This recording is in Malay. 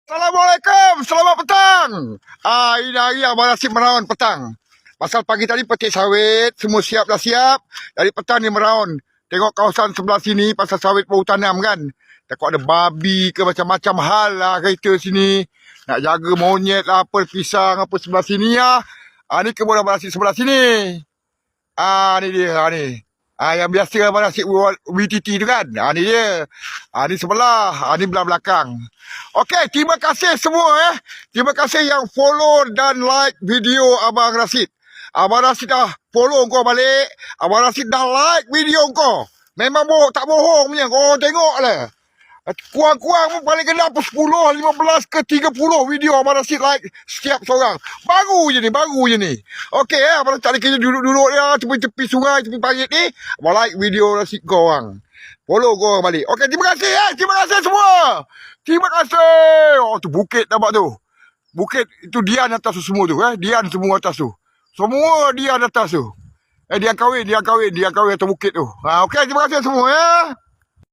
Assalamualaikum, selamat petang. Ini hari Abang Rasid meraun petang. Pasal pagi tadi petik sawit, semua siap dah siap. Dari petang ni meraun. Tengok kawasan sebelah sini pasal sawit baru tanam kan. Takut ada babi ke macam-macam hal lah kereta sini. Nak jaga monyet lah, apa, pisang apa sebelah sini lah. Ni kebun Abang Rasid sebelah sini. Ni dia, ni. Yang biasa Abang Rasid WTT tu kan. Ni dia. Ni sebelah. Ni belah belakang. Okey, terima kasih semua Terima kasih yang follow dan like video Abang Rasid. Abang Rasid dah follow kau balik. Abang Rasid dah like video kau. Memang tak bohong punya. Kau tengok lah. Kurang-kurang pun paling kena apa 10, 15 ke 30 video Abang Rasid like setiap seorang. Baru je ni. Okey Abang Rasid tak ada kerja duduk-duduk ya tepi-tepi sungai, tepi parit ni. Abang like video Rasid kau orang. Follow kau orang balik. Okey, terima kasih terima kasih semua. Terima kasih. Oh tu bukit nampak tu. Bukit itu Dian atas tu semua tu Dian semua atas tu. Semua Dian atas tu. Dian kahwin atas bukit tu. Okey, terima kasih semua